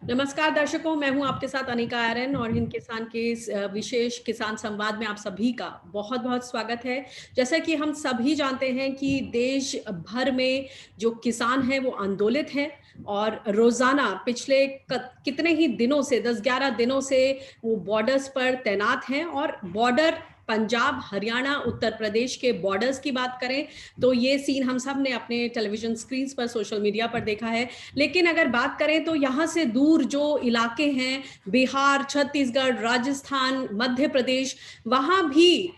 नमस्कार दर्शकों, मैं हूं आपके साथ अनिका आर्यन और हिंद किसान के इस विशेष किसान संवाद में आप सभी का बहुत-बहुत स्वागत है। जैसा कि हम सभी जानते हैं कि देश भर में जो किसान हैं वो आंदोलित हैं और रोज़ाना पिछले कितने ही दिनों से 10-11 दिनों से वो बॉर्डर्स पर तैनात हैं और बॉर्डर पंजाब, हरियाणा, उत्तर प्रदेश के बॉर्डर्स की बात करें तो ये सीन हम सब ने अपने टेलीविजन स्क्रीन्स पर, सोशल मीडिया पर देखा है। लेकिन अगर बात करें तो यहाँ से दूर जो इलाके हैं, बिहार, छत्तीसगढ़, राजस्थान, मध्य प्रदेश, वहाँ भी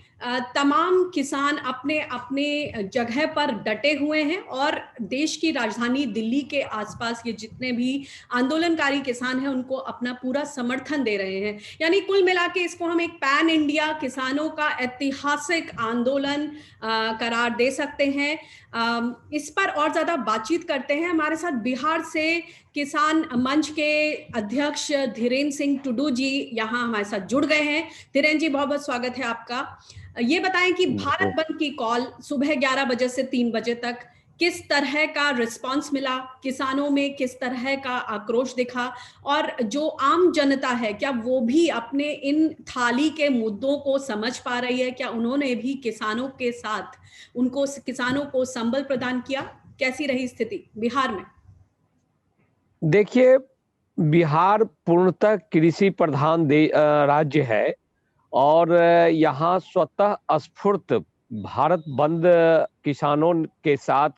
तमाम किसान अपने अपने जगह पर डटे हुए हैं और देश की राजधानी दिल्ली के आसपास ये जितने भी आंदोलनकारी किसान हैं उनको अपना पूरा समर्थन दे रहे हैं। यानी कुल मिला के इसको हम एक पैन इंडिया किसानों का ऐतिहासिक आंदोलन करार दे सकते हैं। इस पर और ज्यादा बातचीत करते हैं। हमारे साथ बिहार से किसान मंच के अध्यक्ष धीरेन्द्र सिंह टुडू जी यहाँ हमारे साथ जुड़ गए हैं। धीरेन्द्र जी, बहुत बहुत स्वागत है आपका। ये बताएं कि भारत बंद की कॉल सुबह 11 बजे से 3 बजे तक किस तरह का रिस्पांस मिला, किसानों में किस तरह का आक्रोश दिखा और जो आम जनता है क्या वो भी अपने इन थाली के मुद्दों को समझ पा रही है? क्या उन्होंने भी किसानों के साथ उनको किसानों को संबल प्रदान किया? कैसी रही स्थिति बिहार में? देखिए, बिहार पूर्णतः कृषि प्रधान राज्य है और यहाँ स्वतः स्फूर्त भारत बंद किसानों के साथ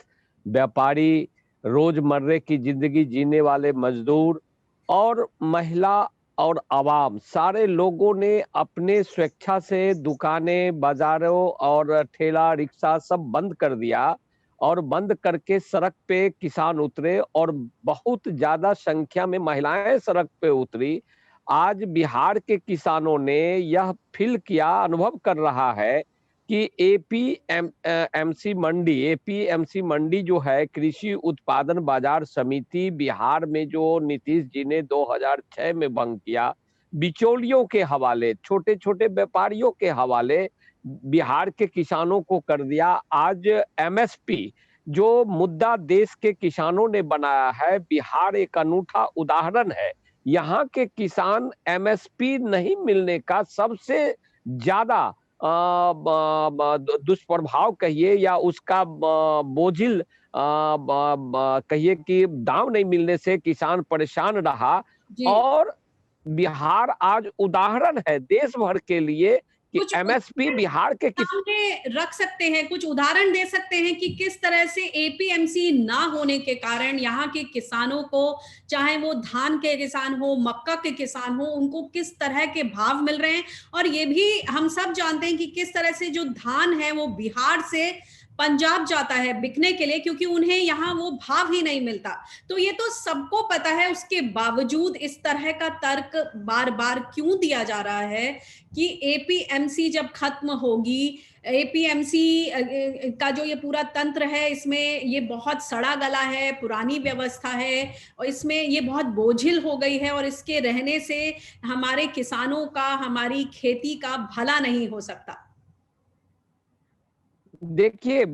व्यापारी, रोजमर्रे की जिंदगी जीने वाले मजदूर और महिला और आवाम सारे लोगों ने अपने स्वेच्छा से दुकानें, बाजारों और ठेला रिक्शा सब बंद कर दिया और बंद करके सड़क पे किसान उतरे और बहुत ज्यादा संख्या में महिलाएं सड़क पे उतरी। आज बिहार के किसानों ने यह फील किया, अनुभव कर रहा है कि एपीएमसी मंडी जो है, कृषि उत्पादन बाजार समिति, बिहार में जो नीतीश जी ने 2006 में भंग किया, बिचौलियों के हवाले, छोटे छोटे व्यापारियों के हवाले बिहार के किसानों को कर दिया। आज एमएसपी जो मुद्दा देश के किसानों ने बनाया है, बिहार एक अनूठा उदाहरण है। यहाँ के किसान एमएसपी नहीं मिलने का सबसे ज्यादा दुष्प्रभाव कहिए या उसका बोझिल कहिए कि दाम नहीं मिलने से किसान परेशान रहा। जी। और बिहार आज उदाहरण है देश भर के लिए कि कुछ एमएसपी बिहार के सामने रख सकते हैं, कुछ उदाहरण दे सकते हैं कि किस तरह से एपीएमसी ना होने के कारण यहाँ के किसानों को, चाहे वो धान के किसान हो, मक्का के किसान हो, उनको किस तरह के भाव मिल रहे हैं। और ये भी हम सब जानते हैं कि किस तरह से जो धान है वो बिहार से पंजाब जाता है बिकने के लिए, क्योंकि उन्हें यहाँ वो भाव ही नहीं मिलता। तो ये तो सबको पता है, उसके बावजूद इस तरह का तर्क बार बार क्यों दिया जा रहा है कि एपीएमसी जब खत्म होगी, एपीएमसी का जो ये पूरा तंत्र है इसमें ये बहुत सड़ा गला है, पुरानी व्यवस्था है और इसमें ये बहुत बोझिल हो गई है और इसके रहने से हमारे किसानों का, हमारी खेती का भला नहीं हो सकता। देखिए,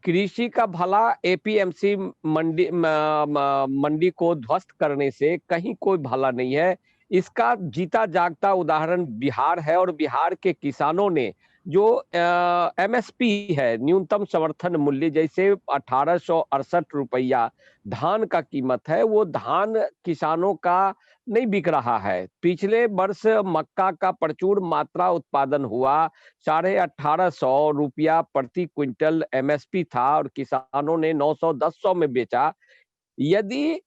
कृषि का भला एपीएमसी मंडी को ध्वस्त करने से कहीं कोई भला नहीं है। इसका जीता जागता उदाहरण बिहार है और बिहार के किसानों ने जो एमएसपी है, न्यूनतम समर्थन मूल्य, जैसे 1868 रुपया धान का कीमत है, वो धान किसानों का नहीं बिक रहा है। पिछले वर्ष मक्का का प्रचुर मात्रा उत्पादन हुआ, 1850 रुपया प्रति क्विंटल एमएसपी था और किसानों ने 900-1000 में बेचा। यदि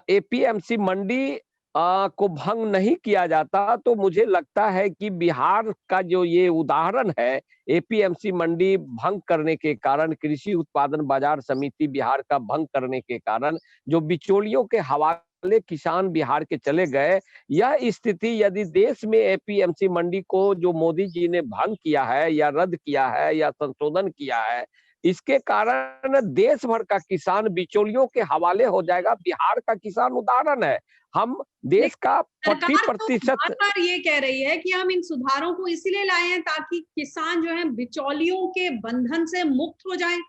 एपीएमसी मंडी को भंग नहीं किया जाता तो मुझे लगता है कि बिहार का जो ये उदाहरण है, एपीएमसी मंडी भंग करने के कारण, कृषि उत्पादन बाजार समिति बिहार का भंग करने के कारण जो बिचौलियों के हवाले किसान बिहार के चले गए, यह स्थिति यदि देश में एपीएमसी मंडी को जो मोदी जी ने भंग किया है या रद्द किया है या संशोधन किया है, इसके कारण देश भर का किसान बिचौलियों के हवाले हो जाएगा। बिहार का किसान उदाहरण है। हम देश का सरकार तो 40% बार-बार ये कह रही है कि हम इन सुधारों को इसीलिए लाए हैं ताकि किसान जो है बिचौलियों के बंधन से मुक्त हो जाएं।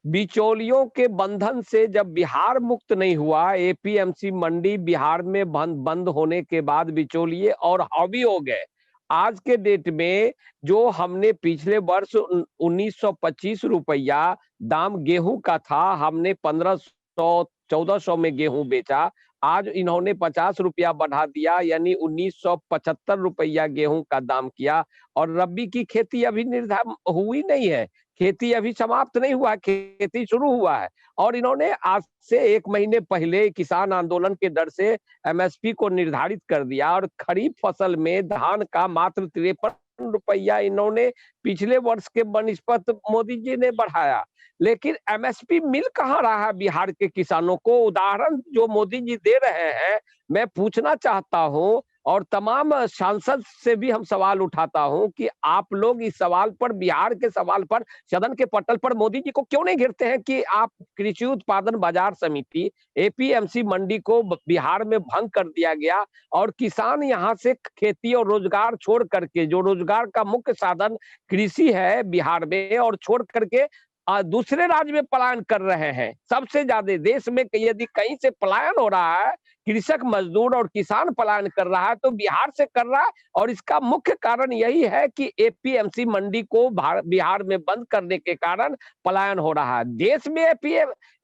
बिचौलियों के बंधन से जब बिहार मुक्त नहीं हुआ, एपीएमसी मंडी बिहार में बंद होने के बाद बिचौलिए और हावी हो गए। आज के डेट में जो हमने पिछले वर्ष 1925 रुपया दाम गेहूं का था, हमने 1500-1400 में गेहूं बेचा। आज इन्होंने 50 रुपया बढ़ा दिया, यानी 1975 रुपया गेहूं का दाम किया। और रबी की खेती अभी निर्धारित हुई नहीं है, खेती अभी समाप्त नहीं हुआ, खेती शुरू हुआ है। और इन्होंने आज से 1 महीने पहले किसान आंदोलन के डर से एमएसपी को निर्धारित कर दिया और खरीफ फसल में धान का मात्र 53 रुपया इन्होंने पिछले वर्ष के बनिस्पत मोदी जी ने बढ़ाया। लेकिन एमएसपी मिल कहाँ रहा है बिहार के किसानों को? उदाहरण जो मोदी जी दे रहे हैं, मैं पूछना चाहता हूं और तमाम सांसद से भी हम सवाल उठाता हूं कि आप लोग इस सवाल पर, बिहार के सवाल पर सदन के पटल पर मोदी जी को क्यों नहीं घेरते हैं कि आप कृषि उत्पादन बाजार समिति एपीएमसी मंडी को बिहार में भंग कर दिया गया और किसान यहाँ से खेती और रोजगार छोड़ करके, जो रोजगार का मुख्य साधन कृषि है बिहार में, और छोड़ करके दूसरे राज्य में पलायन कर रहे हैं। सबसे ज्यादा देश में यदि कहीं से पलायन हो रहा है, कृषक, मजदूर और किसान पलायन कर रहा है, तो बिहार से कर रहा है। और इसका मुख्य कारण यही है कि एपीएमसी मंडी को बिहार में बंद करने के कारण पलायन हो रहा है। देश में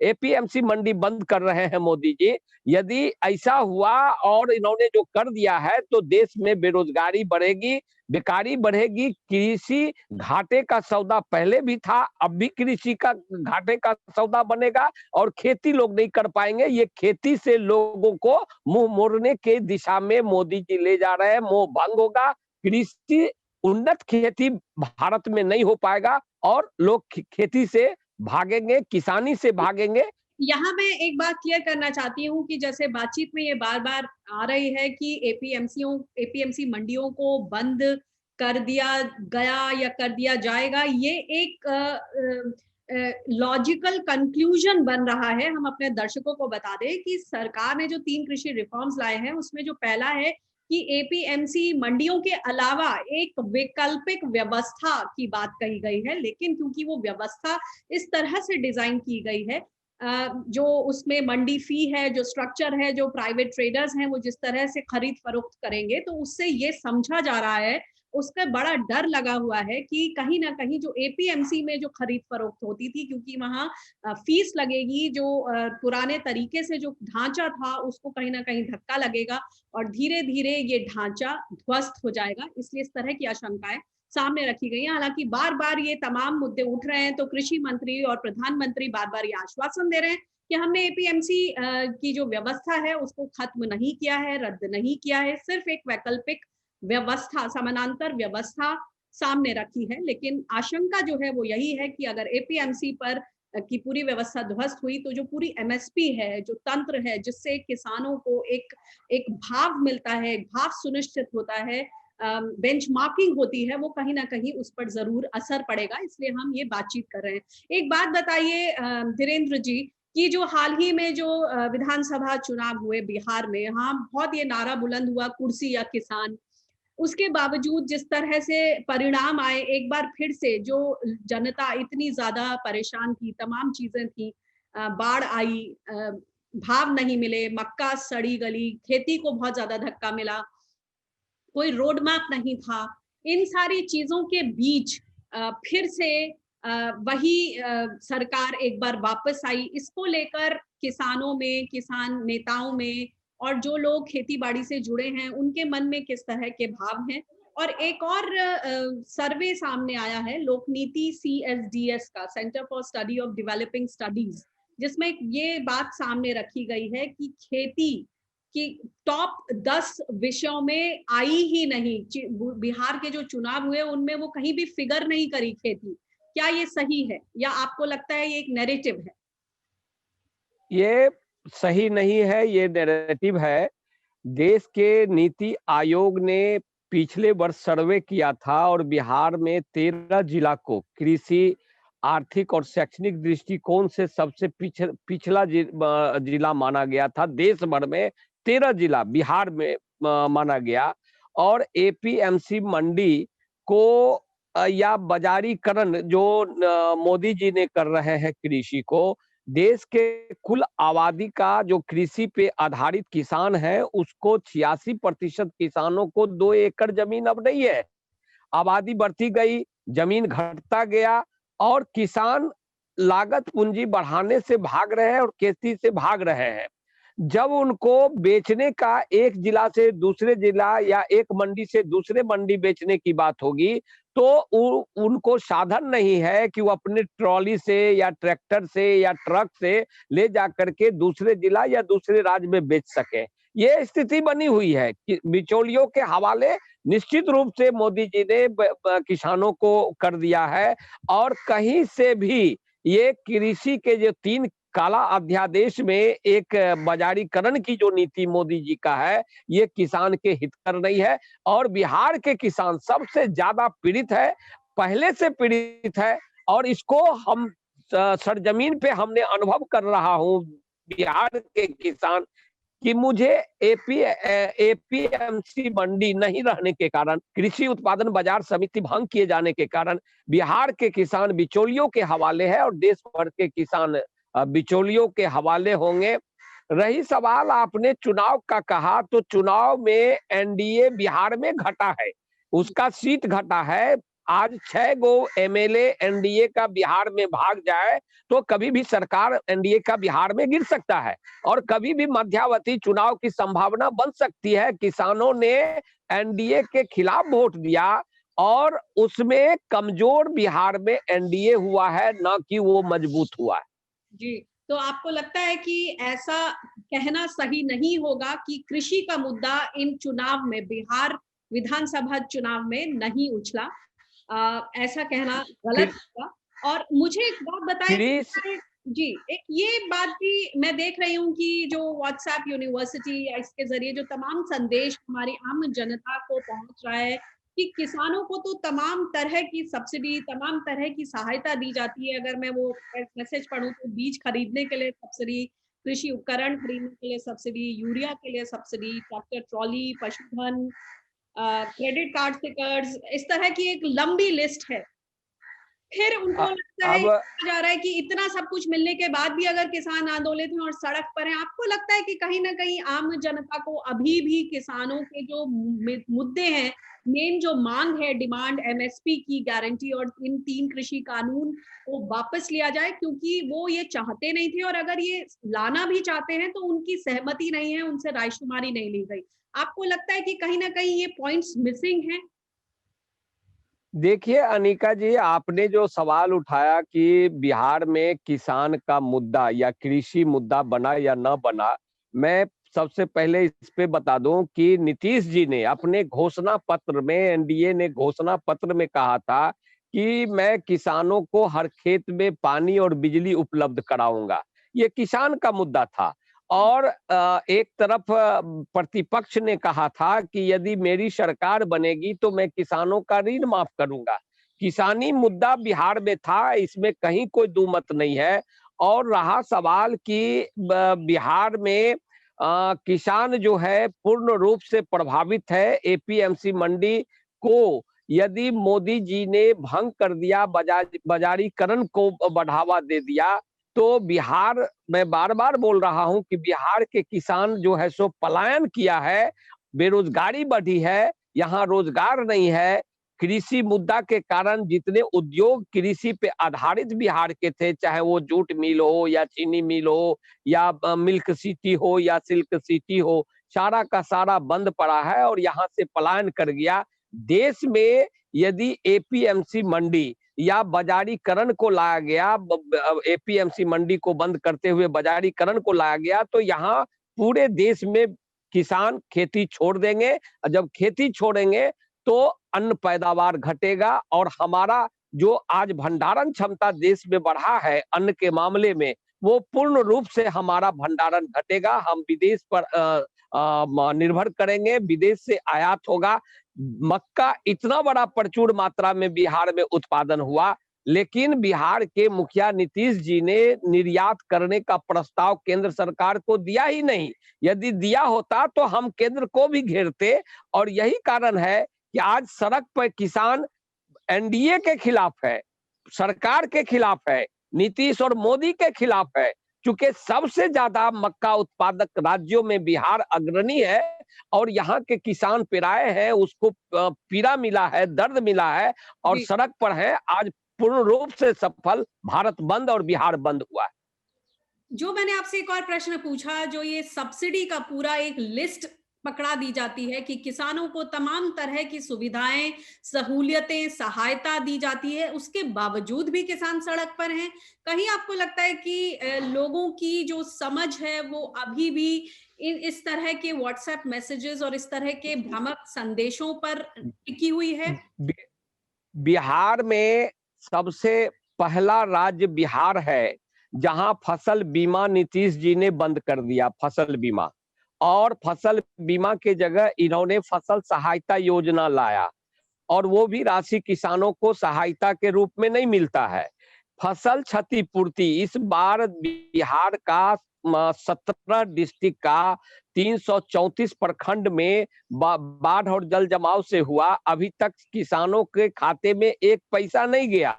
एपीएमसी मंडी बंद कर रहे हैं मोदी जी। यदि ऐसा हुआ और इन्होंने जो कर दिया है, तो देश में बेरोजगारी बढ़ेगी, बेकारी बढ़ेगी, कृषि घाटे का सौदा पहले भी था, अब भी कृषि का घाटे का सौदा बनेगा और खेती लोग नहीं कर पाएंगे। ये खेती से लोगों को मुंह मोड़ने के दिशा में मोदी जी ले जा रहे हैं। मोह भंग होगा, कृषि उन्नत खेती भारत में नहीं हो पाएगा और लोग खेती से भागेंगे, किसानी से भागेंगे। यहाँ मैं एक बात क्लियर करना चाहती हूँ कि जैसे बातचीत में ये बार-बार आ रही है कि एपीएमसी मंडियों को बंद कर दिया गया या कर दिया जाएगा, ये एक लॉजिकल कंक्लूजन बन रहा है। हम अपने दर्शकों को बता दें कि सरकार ने जो 3 कृषि रिफॉर्म्स लाए हैं, उसमें जो पहला है कि एपीएमसी मंडियों के अलावा एक वैकल्पिक व्यवस्था की बात कही गई है, लेकिन क्योंकि वो व्यवस्था इस तरह से डिजाइन की गई है, जो उसमें मंडी फी है, जो स्ट्रक्चर है, जो प्राइवेट ट्रेडर्स हैं वो जिस तरह से खरीद फरोख्त करेंगे, तो उससे ये समझा जा रहा है, उसका बड़ा डर लगा हुआ है कि कहीं ना कहीं जो एपीएमसी में जो खरीद फरोख्त होती थी, क्योंकि वहां फीस लगेगी, जो पुराने तरीके से जो ढांचा था उसको कहीं ना कहीं धक्का लगेगा और धीरे धीरे ये ढांचा ध्वस्त हो जाएगा। इसलिए इस तरह की आशंकाएं सामने रखी गई है। हालांकि बार बार ये तमाम मुद्दे उठ रहे हैं, तो कृषि मंत्री और प्रधानमंत्री बार बार ये आश्वासन दे रहे हैं कि हमने एपीएमसी की जो व्यवस्था है उसको खत्म नहीं किया है, रद्द नहीं किया है, सिर्फ एक वैकल्पिक व्यवस्था, समानांतर व्यवस्था सामने रखी है। लेकिन आशंका जो है वो यही है कि अगर एपीएमसी पर की पूरी व्यवस्था ध्वस्त हुई, तो जो पूरी एमएसपी है, जो तंत्र है जिससे किसानों को एक भाव मिलता है, एक भाव सुनिश्चित होता है, बेंचमार्किंग होती है, वो कहीं ना कहीं उस पर जरूर असर पड़ेगा। इसलिए हम ये बातचीत कर रहे हैं। एक बात बताइए धीरेन्द्र जी, कि जो हाल ही में जो विधानसभा चुनाव हुए बिहार में, हाँ बहुत ये नारा बुलंद हुआ कुर्सी या किसान, उसके बावजूद जिस तरह से परिणाम आए, एक बार फिर से जो जनता इतनी ज्यादा परेशान थी, तमाम चीजें थी, बाढ़ आई, भाव नहीं मिले, मक्का सड़ी गली, खेती को बहुत ज्यादा धक्का मिला, कोई रोड मैप नहीं था। इन सारी चीजों के बीच फिर से वही सरकार एक बार वापस आई। इसको लेकर किसानों में, किसान नेताओं में और जो लोग खेती बाड़ी से जुड़े हैं उनके मन में किस तरह के भाव हैं? और एक और सर्वे सामने आया है लोकनीति CSDS का, centre for study of developing studies, जिसमें ये बात सामने रखी गई है कि खेती कि टॉप 10 विषयों में आई ही नहीं। बिहार के जो चुनाव हुए उनमें वो कहीं भी फिगर नहीं करी खेती। क्या ये सही है या आपको लगता है ये एक नैरेटिव है? ये सही नहीं है, ये नैरेटिव है। देश के नीति आयोग ने पिछले वर्ष सर्वे किया था और बिहार में 13 जिला को कृषि, आर्थिक और शैक्षणिक दृष्टिकोण से सबसे पिछला जिला माना गया था। देश भर में 13 जिला बिहार में माना गया और एपीएमसी मंडी को या बाजारीकरण जो मोदी जी ने कर रहे हैं कृषि को, देश के कुल आबादी का जो कृषि पे आधारित किसान है, उसको 86% किसानों को 2 एकड़ जमीन अब नहीं है। आबादी बढ़ती गई, जमीन घटता गया और किसान लागत पूंजी बढ़ाने से भाग रहे हैं और खेती से भाग रहे हैं। जब उनको बेचने का एक जिला से दूसरे जिला या एक मंडी से दूसरे मंडी बेचने की बात होगी, तो उनको साधन नहीं है कि वो अपने ट्रॉली से या ट्रैक्टर से या ट्रक से ले जाकर के दूसरे जिला या दूसरे राज्य में बेच सके। ये स्थिति बनी हुई है कि बिचौलियों के हवाले निश्चित रूप से मोदी जी ने किसानों को कर दिया है और कहीं से भी ये कृषि के जो 3 काला अध्यादेश में एक बाजारीकरण की जो नीति मोदी जी का है, ये किसान के हितकर नहीं है और बिहार के किसान सबसे ज्यादा पीड़ित है, पहले से पीड़ित है और इसको हम सरजमीन पे हमने अनुभव कर रहा हूँ बिहार के किसान कि मुझे एपीएमसी मंडी नहीं रहने के कारण, कृषि उत्पादन बाजार समिति भंग किए जाने के कारण बिहार के किसान बिचौलियों के हवाले है और देश भर के किसान बिचौलियों के हवाले होंगे। रही सवाल आपने चुनाव का कहा, तो चुनाव में एनडीए बिहार में घटा है, उसका सीट घटा है। आज 6 गो एमएलए एनडीए का बिहार में भाग जाए तो कभी भी सरकार एनडीए का बिहार में गिर सकता है और कभी भी मध्यावधि चुनाव की संभावना बन सकती है। किसानों ने एनडीए के खिलाफ वोट दिया और उसमें कमजोर बिहार में एनडीए हुआ है, ना कि वो मजबूत हुआ है। जी, तो आपको लगता है कि ऐसा कहना सही नहीं होगा कि कृषि का मुद्दा इन चुनाव में, बिहार विधानसभा चुनाव में नहीं उछला, ऐसा कहना गलत होगा। और मुझे एक बात बताइए जी, एक ये बात भी मैं देख रही हूँ कि जो व्हाट्सएप यूनिवर्सिटी या इसके जरिए जो तमाम संदेश हमारी आम जनता को पहुंच रहा है कि किसानों को तो तमाम तरह की सब्सिडी, तमाम तरह की सहायता दी जाती है। अगर मैं वो मैसेज पढ़ूं तो बीज खरीदने के लिए सब्सिडी, कृषि उपकरण खरीदने के लिए सब्सिडी, यूरिया के लिए सब्सिडी, ट्रैक्टर ट्रॉली, पशुधन, क्रेडिट कार्ड स्टिकर्स, इस तरह की एक लंबी लिस्ट है। फिर उनको लगता है, कहा जा रहा है कि इतना सब कुछ मिलने के बाद भी अगर किसान आंदोलित हैं और सड़क पर हैं, आपको लगता है कि कहीं न कहीं आम जनता को अभी भी किसानों के जो मुद्दे हैं, मेन जो मांग है, डिमांड एमएसपी की गारंटी और इन 3 कृषि कानून को वापस लिया जाए, क्योंकि वो ये चाहते नहीं थे और अगर ये लाना भी चाहते हैं तो उनकी सहमति नहीं है, उनसे रायशुमारी नहीं ली गई। आपको लगता है कि कहीं न कहीं ये पॉइंट्स मिसिंग हैं? देखिए अनिका जी, आपने जो सवाल उठाया कि बिहार में किसान का मुद्दा या कृषि मुद्दा बना या न बना, मैं सबसे पहले इस पे बता दूं कि नीतीश जी ने अपने घोषणा पत्र में, एनडीए ने घोषणा पत्र में कहा था कि मैं किसानों को हर खेत में पानी और बिजली उपलब्ध कराऊंगा। ये किसान का मुद्दा था। और एक तरफ प्रतिपक्ष ने कहा था कि यदि मेरी सरकार बनेगी तो मैं किसानों का ऋण माफ करूंगा। किसानी मुद्दा बिहार में था, इसमें कहीं कोई दुमत नहीं है। और रहा सवाल कि बिहार में किसान जो है पूर्ण रूप से प्रभावित है, एपीएमसी मंडी को यदि मोदी जी ने भंग कर दिया, बाजारीकरण को बढ़ावा दे दिया, तो बिहार, मैं बार-बार बोल रहा हूं कि बिहार के किसान जो है सो पलायन किया है, बेरोजगारी बढ़ी है, यहाँ रोजगार नहीं है। कृषि मुद्दा के कारण जितने उद्योग कृषि पे आधारित बिहार के थे, चाहे वो जूट मिल हो या चीनी मिल हो या मिल्क सिटी हो या सिल्क सिटी हो, सारा का सारा बंद पड़ा है और यहाँ से पलायन कर गया। देश में यदि एपीएमसी मंडी या बाजारीकरण को लाया गया, एपीएमसी मंडी को बंद करते हुए बाजारीकरण को लाया गया, तो यहाँ पूरे देश में किसान खेती छोड़ देंगे। जब खेती छोड़ेंगे तो अन्न पैदावार घटेगा और हमारा जो आज भंडारण क्षमता देश में बढ़ा है अन्न के मामले में, वो पूर्ण रूप से हमारा भंडारण घटेगा। हम विदेश पर निर्भर करेंगे, विदेश से आयात होगा। मक्का इतना बड़ा प्रचुर मात्रा में बिहार में उत्पादन हुआ, लेकिन बिहार के मुखिया नीतीश जी ने निर्यात करने का प्रस्ताव केंद्र सरकार को दिया ही नहीं। यदि दिया होता तो हम केंद्र को भी घेरते। और यही कारण है कि आज सड़क पर किसान एनडीए के खिलाफ है, सरकार के खिलाफ है, नीतीश और मोदी के खिलाफ है। क्योंकि सबसे ज्यादा मक्का उत्पादक राज्यों में बिहार अग्रणी है और यहाँ के किसान पिराए हैं, उसको पीड़ा मिला है, दर्द मिला है और जी। सड़क पर है। आज पूर्ण रूप से सफल भारत बंद और बिहार बंद हुआ है। जो मैंने आपसे एक और प्रश्न पूछा, जो ये सब्सिडी का पूरा एक लिस्ट पकड़ा दी जाती है कि किसानों को तमाम तरह की सुविधाएं, सहूलियतें, सहायता दी जाती है, उसके बावजूद भी किसान सड़क पर हैं। कहीं आपको लगता है कि लोगों की जो समझ है वो अभी भी इस तरह के व्हाट्सएप मैसेजेस और इस तरह के भ्रामक संदेशों पर टिकी हुई है? बि- बिहार में सबसे पहला राज्य बिहार है जहां फसल बीमा नीतीश जी ने बंद कर दिया, फसल बीमा। और फसल बीमा के जगह इन्होंने फसल सहायता योजना लाया और वो भी राशि किसानों को सहायता के रूप में नहीं मिलता है। फसल क्षतिपूर्ति इस बार बिहार का 17 डिस्ट्रिक्ट का 334 प्रखंड में बाढ़ और जल जमाव से हुआ। अभी तक किसानों के खाते में एक पैसा नहीं गया,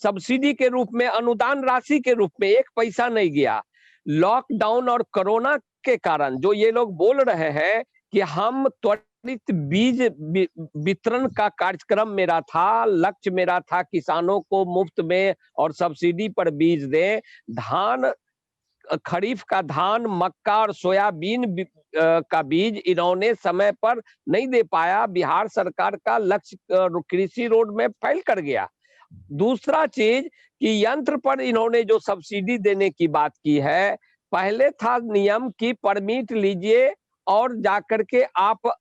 सब्सिडी के रूप में, अनुदान राशि के रूप में एक पैसा नहीं गया। लॉकडाउन और कोरोना के कारण जो ये लोग बोल रहे हैं कि हम त्वरित बीज वितरण का कार्यक्रम मेरा था, लक्ष्य मेरा था किसानों को मुफ्त में और सब्सिडी पर बीज दें। धान, खरीफ का धान, मक्का और सोयाबीन का बीज इन्होंने समय पर नहीं दे पाया। बिहार सरकार का लक्ष्य कृषि रोड में फेल कर गया। दूसरा चीज कि यंत्र पर इन्होंने जो सब्सिडी देने की बात की है, पहले था नियम कि परमिट लीजिए और जाकर के आप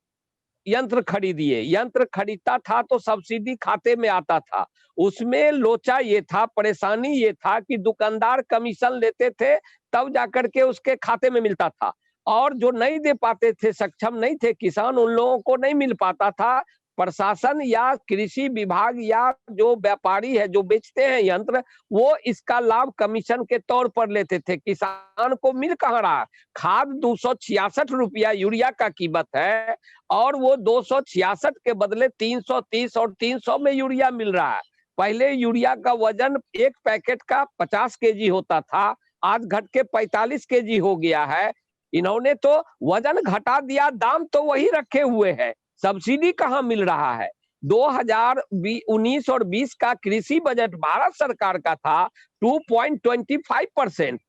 यंत्र खरीदिए। यंत्र खरीदता था तो सब्सिडी खाते में आता था। उसमें लोचा ये था, परेशानी ये था कि दुकानदार कमीशन लेते थे तब जाकर के उसके खाते में मिलता था, और जो नहीं दे पाते थे, सक्षम नहीं थे किसान, उन लोगों को नहीं मिल पाता था। प्रशासन या कृषि विभाग या जो व्यापारी है जो बेचते हैं यंत्र, वो इसका लाभ कमीशन के तौर पर लेते थे। किसान को मिल कहाँ रहा? खाद 266 रुपया यूरिया का कीमत है और वो 266 के बदले 330 और 300 में यूरिया मिल रहा है। पहले यूरिया का वजन एक पैकेट का 50 केजी होता था, आज घट के 45 केजी हो गया है। इन्होंने तो वजन घटा दिया, दाम तो वही रखे हुए है, सब्सिडी कहाँ मिल रहा है? 2019 और 20 का कृषि बजट भारत सरकार का था 2.25%,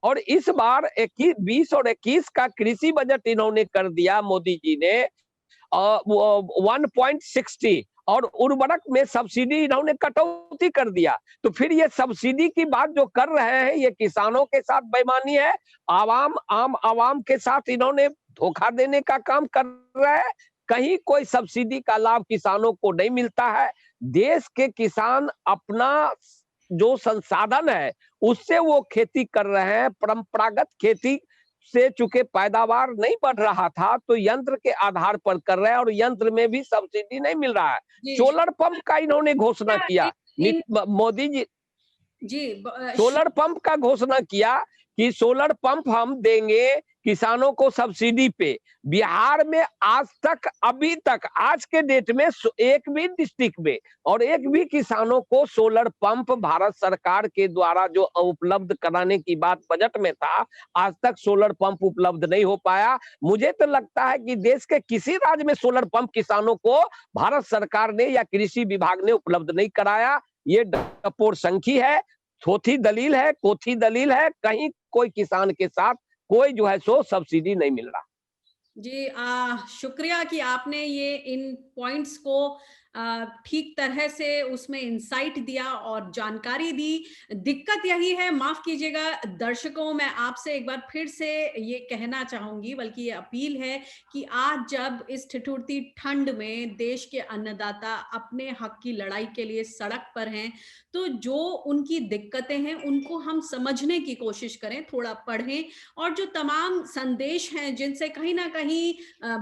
और इस बार 20 और 21 का कृषि बजट इन्होंने कर दिया मोदी जी ने 1.60, और उर्वरक में सब्सिडी इन्होंने कटौती कर दिया। तो फिर ये सब्सिडी की बात जो कर रहे हैं, ये किसानों के साथ बेईमानी है, आम आवाम के साथ इन्होंने धोखा देने का काम कर रहे हैं। कहीं कोई सब्सिडी का लाभ किसानों को नहीं मिलता है। देश के किसान अपना जो संसाधन है उससे वो खेती कर रहे हैं। परंपरागत खेती से चूंकि पैदावार नहीं बढ़ रहा था तो यंत्र के आधार पर कर रहे हैं, और यंत्र में भी सब्सिडी नहीं मिल रहा है। जी, जी। सोलर पंप का इन्होंने घोषणा किया, इन मोदी जी जी, सोलर पंप का घोषणा किया कि सोलर पंप हम देंगे किसानों को सब्सिडी पे। बिहार में आज तक, अभी तक, आज के डेट में एक भी डिस्ट्रिक्ट में और एक भी किसानों को सोलर पंप भारत सरकार के द्वारा जो उपलब्ध कराने की बात बजट में था, आज तक सोलर पंप उपलब्ध नहीं हो पाया। मुझे तो लगता है कि देश के किसी राज्य में सोलर पंप किसानों को भारत सरकार ने या कृषि विभाग ने उपलब्ध नहीं कराया। ये डपोर संखी है, थोथी दलील है, कोथी दलील है। कहीं कोई किसान के साथ कोई जो है सो सब्सिडी नहीं मिल रहा। जी, शुक्रिया कि आपने ये इन पॉइंट्स को ठीक तरह से उसमें इंसाइट दिया और जानकारी दी। दिक्कत यही है, माफ कीजिएगा दर्शकों, मैं आपसे एक बार फिर से ये कहना चाहूंगी, बल्कि ये अपील है कि आज जब इस ठिठुरती ठंड में देश के अन्नदाता अपने हक की लड़ाई के लिए सड़क पर हैं, तो जो उनकी दिक्कतें हैं उनको हम समझने की कोशिश करें, थोड़ा पढ़ें, और जो तमाम संदेश हैं जिनसे कहीं ना कहीं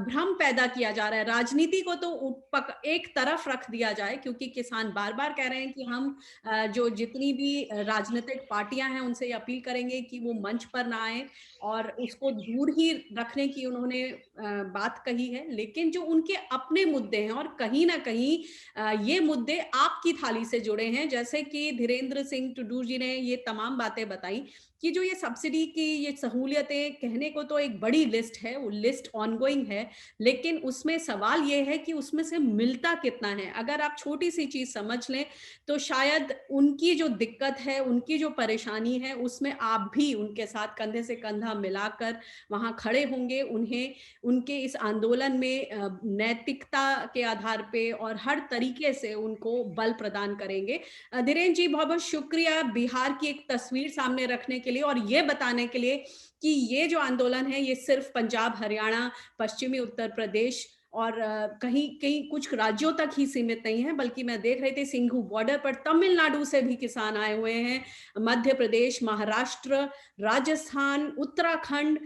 भ्रम पैदा किया जा रहा है, राजनीति को तो एक तरफ रख दिया जाए, क्योंकि किसान बार बार कह रहे हैं कि हम जो जितनी भी राजनीतिक पार्टियां हैं उनसे अपील करेंगे कि वो मंच पर ना आए और उसको दूर ही रखने की उन्होंने बात कही है, लेकिन जो उनके अपने मुद्दे हैं और कहीं न कहीं ये मुद्दे आपकी थाली से जुड़े हैं। जैसे कि धीरेन्द्र सिंह टुडू जी ने ये तमाम बातें बताई कि जो ये सब्सिडी की ये सहूलियतें, कहने को तो एक बड़ी लिस्ट है, वो लिस्ट ऑनगोइंग है, लेकिन उसमें सवाल ये है कि उसमें से मिलता कितना है? अगर आप छोटी-सी चीज़ समझ लें, तो शायद उनकी जो दिक्कत है, उनकी जो परेशानी है, उसमें आप भी उनके साथ कंधे से कंधा मिलाकर वहाँ खड़े होंगे, उन्हें उनके इस आंदोलन में नैतिकता के आधार पे और हर तरीके से उनको बल प्रदान करेंगे। धीरेन्द्र जी, बहुत-बहुत शुक्रिया बिहार की एक तस्वीर सामने रखने के लिए और ये बताने के लिए कि ये जो आंदोलन है, ये सिर्फ पंजाब, हरियाणा, पश्चिमी उत्तर प्रदेश और कहीं कुछ राज्यों तक ही सीमित नहीं है, बल्कि मैं देख रही थी सिंघू बॉर्डर पर तमिलनाडु से भी किसान आए हुए हैं, मध्य प्रदेश, महाराष्ट्र, राजस्थान, उत्तराखंड,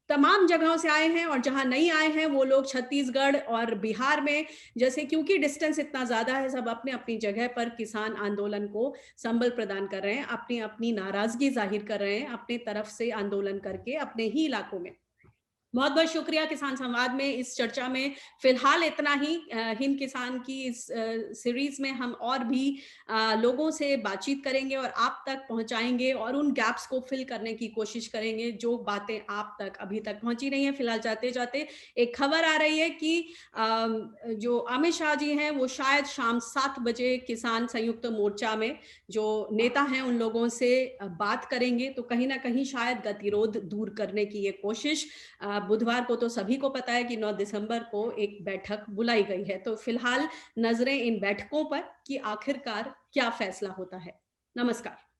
तमाम जगहों से आए हैं और जहाँ नहीं आए हैं वो लोग छत्तीसगढ़ और बिहार में, जैसे क्योंकि डिस्टेंस इतना ज़्यादा है, सब अपने-अपनी जगह पर किसान आंदोलन को संबल प्रदान कर रहे हैं, अपनी-अपनी नाराज़गी ज़ाहिर कर रहे हैं, अपनी तरफ से आंदोलन करके अपने ही इलाकों में। बहुत-बहुत शुक्रिया किसान संवाद में इस चर्चा में फ़िलहाल इतना ही। हिंद किसान की इस सीरीज़ में हम और भी लोगों से बातचीत करेंगे और आप तक पहुँचाएँगे और उन गैप्स को फ़िल करने की कोशिश करेंगे, जो बातें आप तक अभी तक पहुँची नहीं हैं। फ़िलहाल जाते-जाते एक खबर आ रही है कि जो अमित शाह जी हैं, वो शायद शाम 7 बजे किसान संयुक्त मोर्चा में जो नेता हैं, उन लोगों से बात करेंगे, तो कहीं न कहीं शायद गतिरोध दूर करने की ये कोशिश। बुधवार को तो सभी को पता है कि 9 दिसंबर को एक बैठक बुलाई गई है। तो फिलहाल नज़रें इन बैठकों पर कि आखिरकार क्या फैसला होता है। नमस्कार।